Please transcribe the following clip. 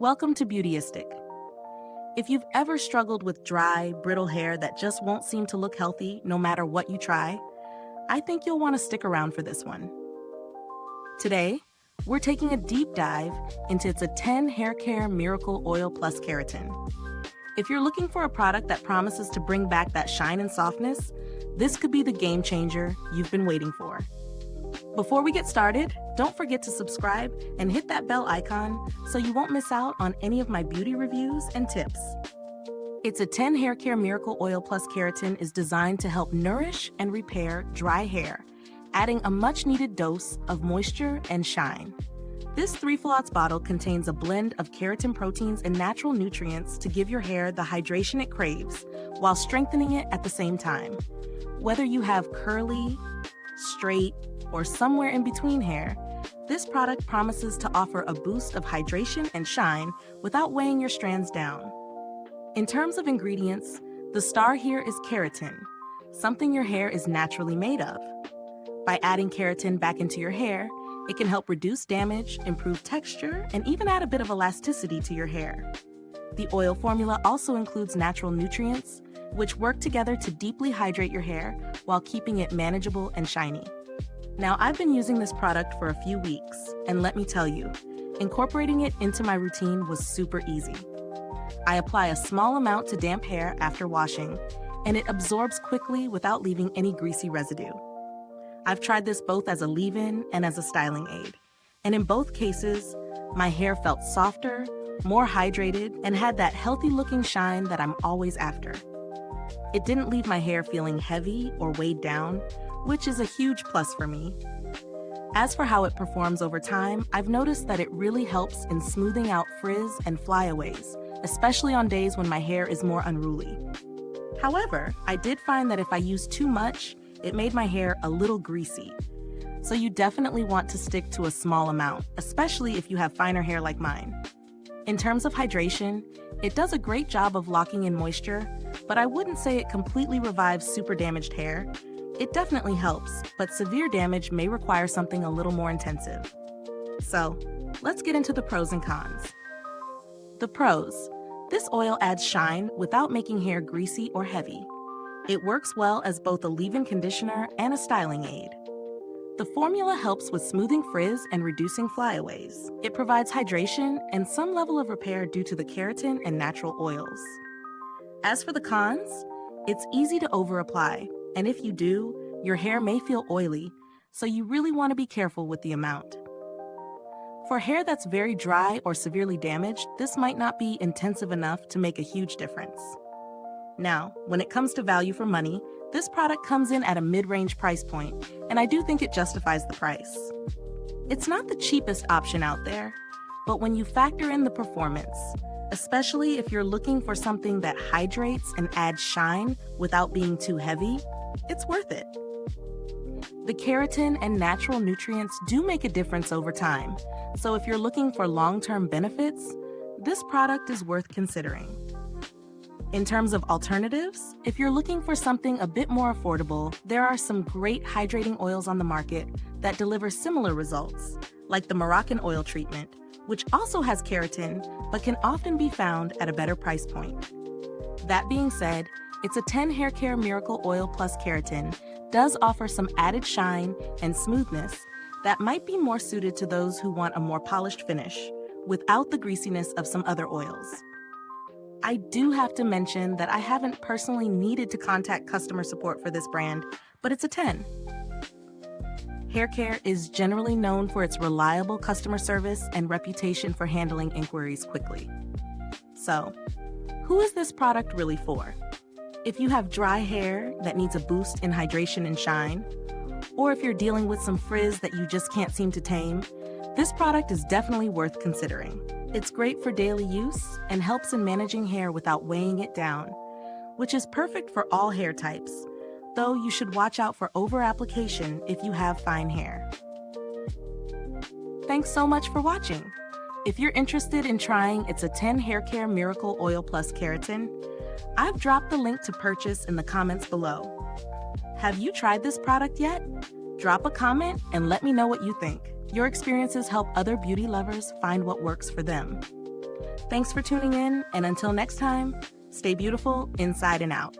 Welcome to Beautyistic. If you've ever struggled with dry, brittle hair that just won't seem to look healthy no matter what you try, I think you'll want to stick around for this one. Today, we're taking a deep dive into It's a 10 Hair Care Miracle Oil Plus Keratin. If you're looking for a product that promises to bring back that shine and softness, this could be the game changer you've been waiting for. Before we get started, don't forget to subscribe and hit that bell icon so you won't miss out on any of my beauty reviews and tips. It's a 10 Hair Care Miracle Oil Plus Keratin is designed to help nourish and repair dry hair, adding a much-needed dose of moisture and shine. This 3 full-ounce bottle contains a blend of keratin proteins and natural nutrients to give your hair the hydration it craves while strengthening it at the same time. Whether you have curly, straight, or somewhere in between hair, this product promises to offer a boost of hydration and shine without weighing your strands down. In terms of ingredients, the star here is keratin, something your hair is naturally made of. By adding keratin back into your hair, it can help reduce damage, improve texture, and even add a bit of elasticity to your hair. The oil formula also includes natural nutrients, which work together to deeply hydrate your hair while keeping it manageable and shiny. Now, I've been using this product for a few weeks, and let me tell you, incorporating it into my routine was super easy. I apply a small amount to damp hair after washing, and it absorbs quickly without leaving any greasy residue. I've tried this both as a leave-in and as a styling aid, and in both cases, my hair felt softer, more hydrated, and had that healthy-looking shine that I'm always after. It didn't leave my hair feeling heavy or weighed down, which is a huge plus for me. As for how it performs over time, I've noticed that it really helps in smoothing out frizz and flyaways, especially on days when my hair is more unruly. However, I did find that if I used too much, it made my hair a little greasy. So you definitely want to stick to a small amount, especially if you have finer hair like mine. In terms of hydration, it does a great job of locking in moisture, but I wouldn't say it completely revives super damaged hair. It definitely helps, but severe damage may require something a little more intensive. So, let's get into the pros and cons. The pros. This oil adds shine without making hair greasy or heavy. It works well as both a leave-in conditioner and a styling aid. The formula helps with smoothing frizz and reducing flyaways. It provides hydration and some level of repair due to the keratin and natural oils. As for the cons, it's easy to over-apply, and if you do, your hair may feel oily, so you really want to be careful with the amount. For hair that's very dry or severely damaged, this might not be intensive enough to make a huge difference. Now, when it comes to value for money, this product comes in at a mid-range price point, and I do think it justifies the price. It's not the cheapest option out there, but when you factor in the performance, especially if you're looking for something that hydrates and adds shine without being too heavy, it's worth it. The keratin and natural nutrients do make a difference over time, so if you're looking for long-term benefits, this product is worth considering. In terms of alternatives, if you're looking for something a bit more affordable, there are some great hydrating oils on the market that deliver similar results, like the Moroccan oil treatment, which also has keratin, but can often be found at a better price point. That being said, It's a 10 Hair Care Miracle Oil Plus Keratin does offer some added shine and smoothness that might be more suited to those who want a more polished finish, without the greasiness of some other oils. I do have to mention that I haven't personally needed to contact customer support for this brand, but it's a 10. Haircare is generally known for its reliable customer service and reputation for handling inquiries quickly. So, who is this product really for? If you have dry hair that needs a boost in hydration and shine, or if you're dealing with some frizz that you just can't seem to tame, this product is definitely worth considering. It's great for daily use and helps in managing hair without weighing it down, which is perfect for all hair types, though you should watch out for over-application if you have fine hair. Thanks so much for watching. If you're interested in trying It's a 10 Hair Care Miracle Oil Plus Keratin, I've dropped the link to purchase in the comments below. Have you tried this product yet? Drop a comment and let me know what you think. Your experiences help other beauty lovers find what works for them. Thanks for tuning in, and until next time, stay beautiful inside and out.